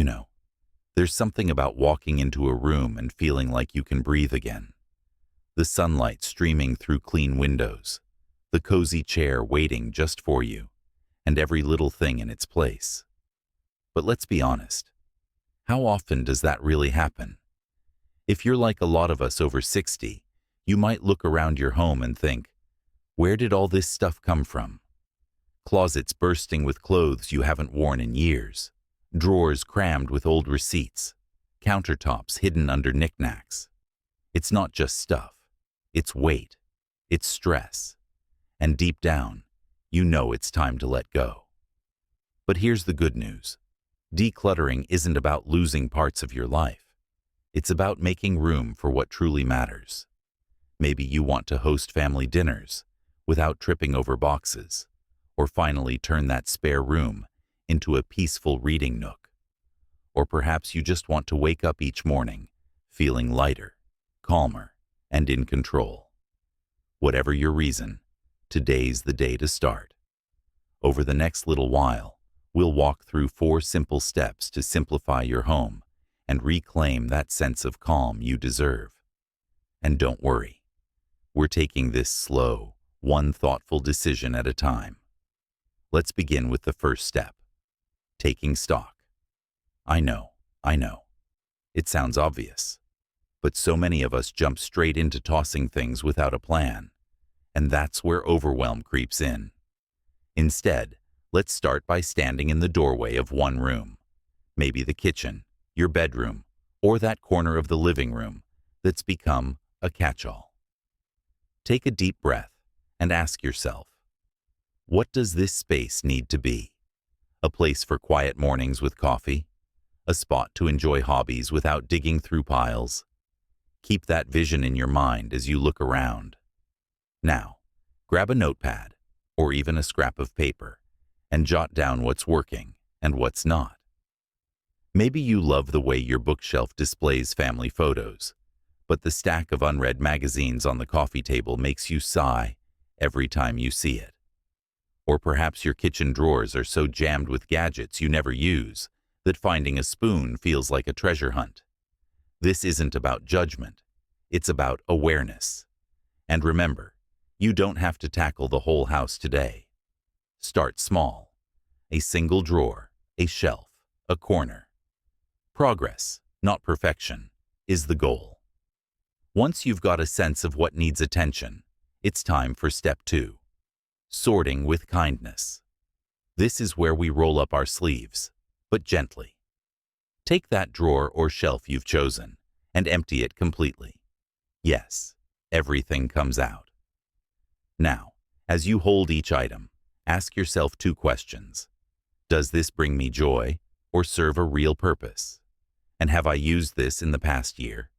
You know, there's something about walking into a room and feeling like you can breathe again. The sunlight streaming through clean windows, the cozy chair waiting just for you, and every little thing in its place. But let's be honest, how often does that really happen? If you're like a lot of us over 60, you might look around your home and think, where did all this stuff come from? Closets bursting with clothes you haven't worn in years, drawers crammed with old receipts, countertops hidden under knickknacks. It's not just stuff, it's weight, it's stress, and deep down, you know it's time to let go. But here's the good news. Decluttering isn't about losing parts of your life. It's about making room for what truly matters. Maybe you want to host family dinners without tripping over boxes, or finally turn that spare room into a peaceful reading nook. Or perhaps you just want to wake up each morning feeling lighter, calmer, and in control. Whatever your reason, today's the day to start. Over the next little while, we'll walk through 4 simple steps to simplify your home and reclaim that sense of calm you deserve. And don't worry, we're taking this slow, one thoughtful decision at a time. Let's begin with the first step, taking stock. I know. It sounds obvious. But so many of us jump straight into tossing things without a plan, and that's where overwhelm creeps in. Instead, let's start by standing in the doorway of one room, maybe the kitchen, your bedroom, or that corner of the living room that's become a catch-all. Take a deep breath and ask yourself, what does this space need to be? A place for quiet mornings with coffee? A spot to enjoy hobbies without digging through piles? Keep that vision in your mind as you look around. Now, grab a notepad, or even a scrap of paper, and jot down what's working and what's not. Maybe you love the way your bookshelf displays family photos, but the stack of unread magazines on the coffee table makes you sigh every time you see it. Or perhaps your kitchen drawers are so jammed with gadgets you never use that finding a spoon feels like a treasure hunt. This isn't about judgment, it's about awareness. And remember, you don't have to tackle the whole house today. Start small. A single drawer, a shelf, a corner. Progress, not perfection, is the goal. Once you've got a sense of what needs attention, it's time for step 2. Sorting with kindness. This is where we roll up our sleeves, but gently. Take that drawer or shelf you've chosen and empty it completely. Yes, everything comes out. Now, as you hold each item, ask yourself 2 questions. Does this bring me joy or serve a real purpose? And have I used this in the past year?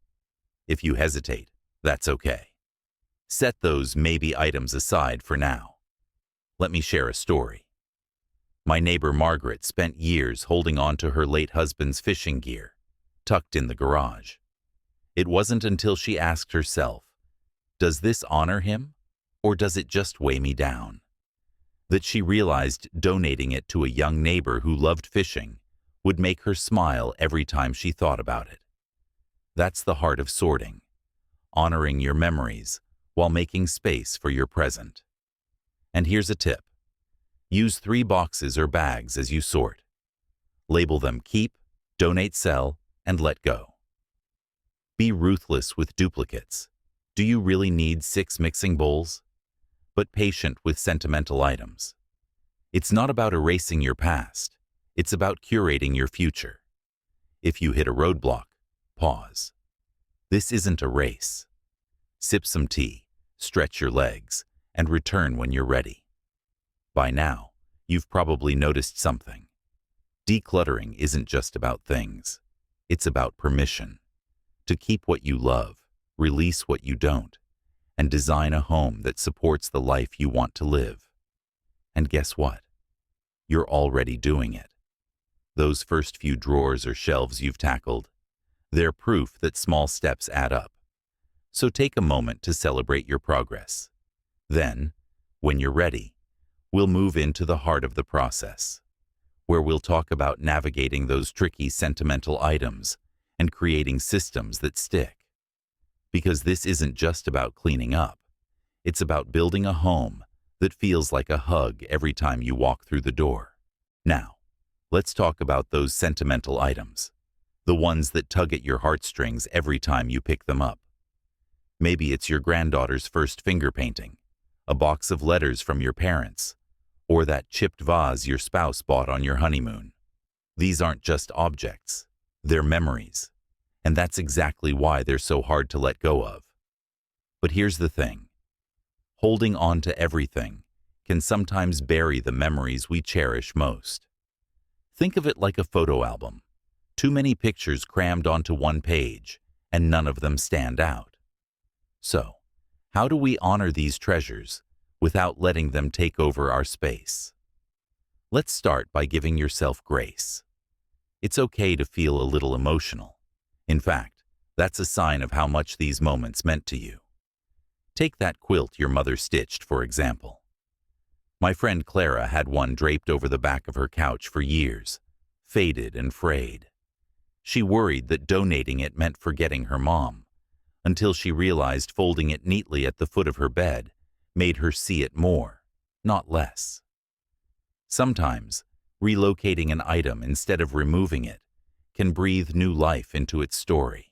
If you hesitate, that's okay. Set those maybe items aside for now. Let me share a story. My neighbor Margaret spent years holding on to her late husband's fishing gear, tucked in the garage. It wasn't until she asked herself, does this honor him, or does it just weigh me down? That she realized donating it to a young neighbor who loved fishing would make her smile every time she thought about it. That's the heart of sorting, honoring your memories while making space for your present. And here's a tip. Use 3 boxes or bags as you sort. Label them keep, donate, sell, and let go. Be ruthless with duplicates. Do you really need 6 mixing bowls? But patient with sentimental items. It's not about erasing your past. It's about curating your future. If you hit a roadblock, pause. This isn't a race. Sip some tea, stretch your legs, and return when you're ready. By now, you've probably noticed something. Decluttering isn't just about things. It's about permission. To keep what you love, release what you don't, and design a home that supports the life you want to live. And guess what? You're already doing it. Those first few drawers or shelves you've tackled, they're proof that small steps add up. So take a moment to celebrate your progress. Then, when you're ready, we'll move into the heart of the process, where we'll talk about navigating those tricky sentimental items and creating systems that stick. Because this isn't just about cleaning up. It's about building a home that feels like a hug every time you walk through the door. Now, let's talk about those sentimental items, the ones that tug at your heartstrings every time you pick them up. Maybe it's your granddaughter's first finger painting, a box of letters from your parents, or that chipped vase your spouse bought on your honeymoon. These aren't just objects, they're memories, and that's exactly why they're so hard to let go of. But here's the thing. Holding on to everything can sometimes bury the memories we cherish most. Think of it like a photo album. Too many pictures crammed onto one page, and none of them stand out. So, how do we honor these treasures without letting them take over our space? Let's start by giving yourself grace. It's okay to feel a little emotional. In fact, that's a sign of how much these moments meant to you. Take that quilt your mother stitched, for example. My friend Clara had one draped over the back of her couch for years, faded and frayed. She worried that donating it meant forgetting her mom, until she realized folding it neatly at the foot of her bed made her see it more, not less. Sometimes, relocating an item instead of removing it can breathe new life into its story.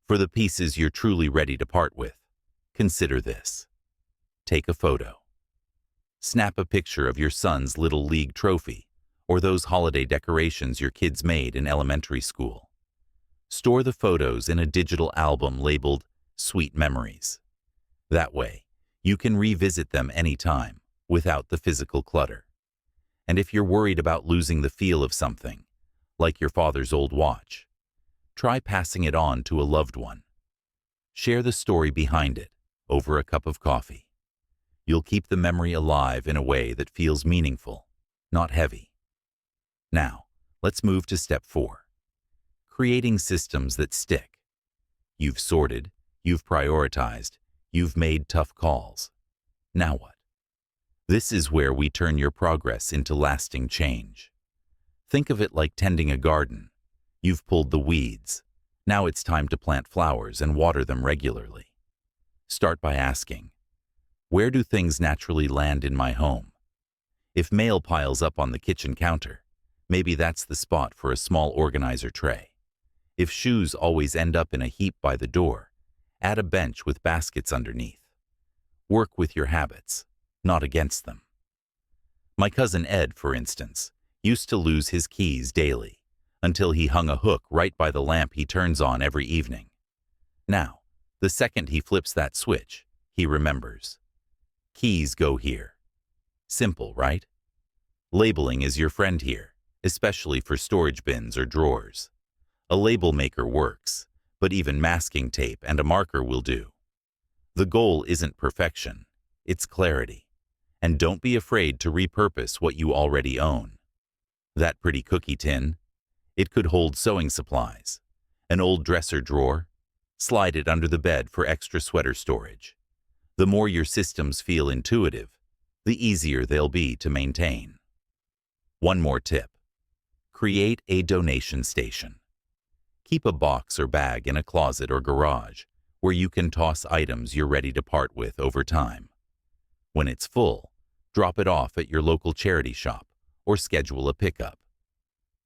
For the pieces you're truly ready to part with, consider this. Take a photo. Snap a picture of your son's Little League trophy or those holiday decorations your kids made in elementary school. Store the photos in a digital album labeled Sweet Memories. That way, you can revisit them anytime without the physical clutter. And if you're worried about losing the feel of something, like your father's old watch, try passing it on to a loved one. Share the story behind it over a cup of coffee. You'll keep the memory alive in a way that feels meaningful, not heavy. Now, let's move to step 4. Creating systems that stick. You've sorted, you've prioritized, you've made tough calls. Now what? This is where we turn your progress into lasting change. Think of it like tending a garden. You've pulled the weeds. Now it's time to plant flowers and water them regularly. Start by asking, where do things naturally land in my home? If mail piles up on the kitchen counter, maybe that's the spot for a small organizer tray. If shoes always end up in a heap by the door, add a bench with baskets underneath. Work with your habits, not against them. My cousin Ed, for instance, used to lose his keys daily, until he hung a hook right by the lamp he turns on every evening. Now, the second he flips that switch, he remembers. Keys go here. Simple, right? Labeling is your friend here, especially for storage bins or drawers. A label maker works, but even masking tape and a marker will do. The goal isn't perfection, it's clarity. And don't be afraid to repurpose what you already own. That pretty cookie tin? It could hold sewing supplies. An old dresser drawer? Slide it under the bed for extra sweater storage. The more your systems feel intuitive, the easier they'll be to maintain. One more tip. Create a donation station. Keep a box or bag in a closet or garage where you can toss items you're ready to part with over time. When it's full, drop it off at your local charity shop or schedule a pickup.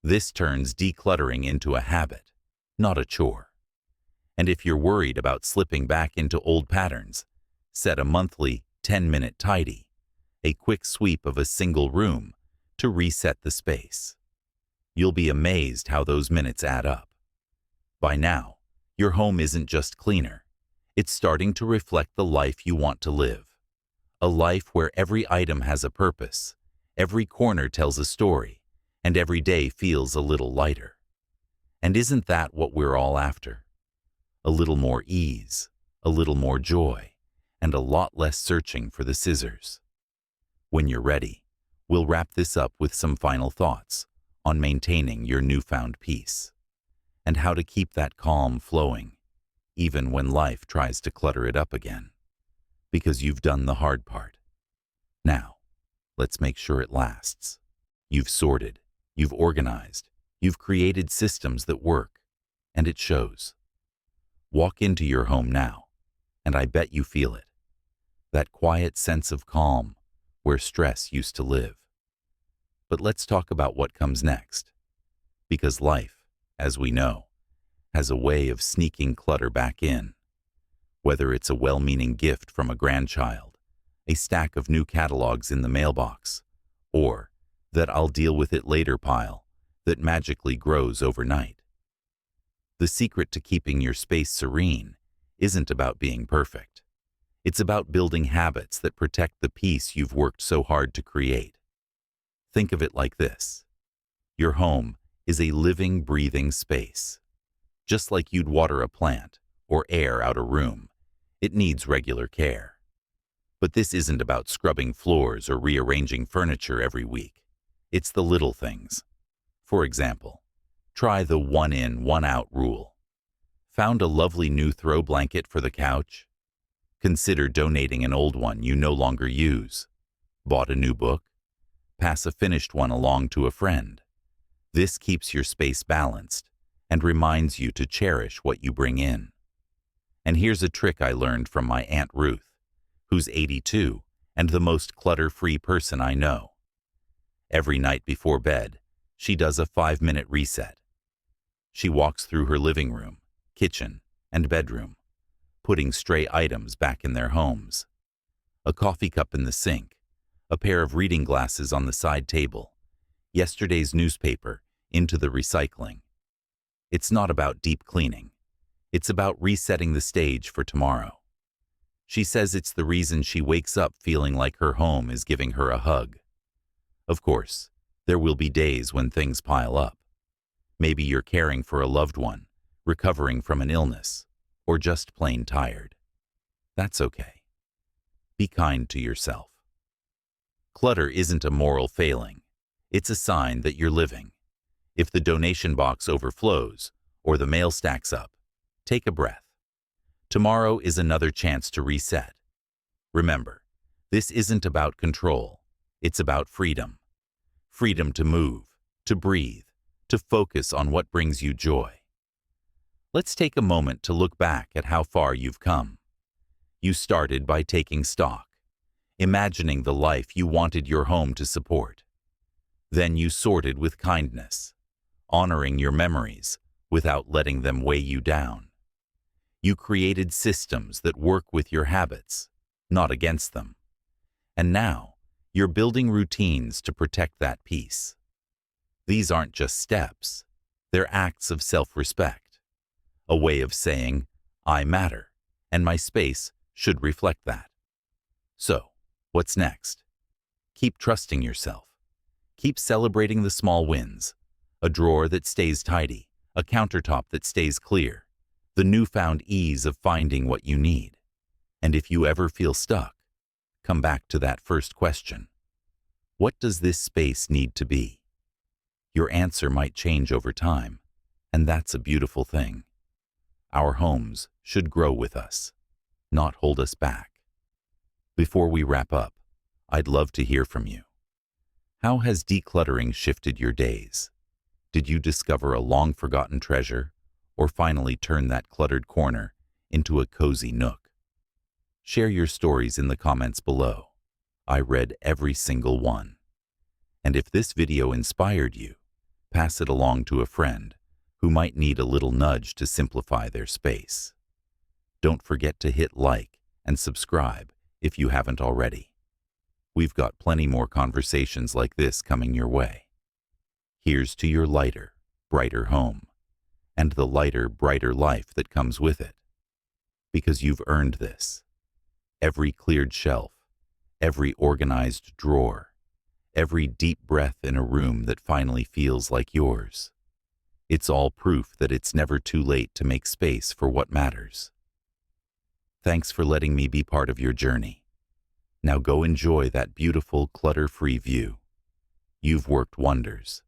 This turns decluttering into a habit, not a chore. And if you're worried about slipping back into old patterns, set a monthly 10-minute tidy, a quick sweep of a single room to reset the space. You'll be amazed how those minutes add up. By now, your home isn't just cleaner, it's starting to reflect the life you want to live. A life where every item has a purpose, every corner tells a story, and every day feels a little lighter. And isn't that what we're all after? A little more ease, a little more joy, and a lot less searching for the scissors. When you're ready, we'll wrap this up with some final thoughts on maintaining your newfound peace, and how to keep that calm flowing, even when life tries to clutter it up again. Because you've done the hard part. Now, let's make sure it lasts. You've sorted, You've organized. You've created systems that work, and it shows. Walk into your home now, and I bet you feel it. That quiet sense of calm where stress used to live. But let's talk about what comes next. Because life, as we know, has a way of sneaking clutter back in. Whether it's a well-meaning gift from a grandchild, a stack of new catalogs in the mailbox, or that I'll deal with it later pile that magically grows overnight. The secret to keeping your space serene isn't about being perfect. It's about building habits that protect the peace you've worked so hard to create. Think of it like this. Your home is a living, breathing space. Just like you'd water a plant or air out a room, it needs regular care. But this isn't about scrubbing floors or rearranging furniture every week. It's the little things. For example, try the one in, one out rule. Found a lovely new throw blanket for the couch? Consider donating an old one you no longer use. Bought a new book? Pass a finished one along to a friend. This keeps your space balanced and reminds you to cherish what you bring in. And here's a trick I learned from my Aunt Ruth, who's 82 and the most clutter-free person I know. Every night before bed, she does a 5-minute reset. She walks through her living room, kitchen, and bedroom, putting stray items back in their homes. A coffee cup in the sink, a pair of reading glasses on the side table, yesterday's newspaper into the recycling. It's not about deep cleaning. It's about resetting the stage for tomorrow. She says it's the reason she wakes up feeling like her home is giving her a hug. Of course, there will be days when things pile up. Maybe you're caring for a loved one, recovering from an illness, or just plain tired. That's okay. Be kind to yourself. Clutter isn't a moral failing. It's a sign that you're living. If the donation box overflows or the mail stacks up, take a breath. Tomorrow is another chance to reset. Remember, this isn't about control. It's about freedom. Freedom to move, to breathe, to focus on what brings you joy. Let's take a moment to look back at how far you've come. You started by taking stock, imagining the life you wanted your home to support. Then you sorted with kindness, honoring your memories without letting them weigh you down. You created systems that work with your habits, not against them. And now, you're building routines to protect that peace. These aren't just steps. They're acts of self-respect. A way of saying, I matter, and my space should reflect that. So, what's next? Keep trusting yourself. Keep celebrating the small wins. A drawer that stays tidy, a countertop that stays clear, the newfound ease of finding what you need. And if you ever feel stuck, come back to that first question. What does this space need to be? Your answer might change over time, and that's a beautiful thing. Our homes should grow with us, not hold us back. Before we wrap up, I'd love to hear from you. How has decluttering shifted your days? Did you discover a long-forgotten treasure, or finally turn that cluttered corner into a cozy nook? Share your stories in the comments below. I read every single one. And if this video inspired you, pass it along to a friend who might need a little nudge to simplify their space. Don't forget to hit like and subscribe if you haven't already. We've got plenty more conversations like this coming your way. Here's to your lighter, brighter home, and the lighter, brighter life that comes with it. Because you've earned this. Every cleared shelf, every organized drawer, every deep breath in a room that finally feels like yours. It's all proof that it's never too late to make space for what matters. Thanks for letting me be part of your journey. Now go enjoy that beautiful, clutter-free view. You've worked wonders.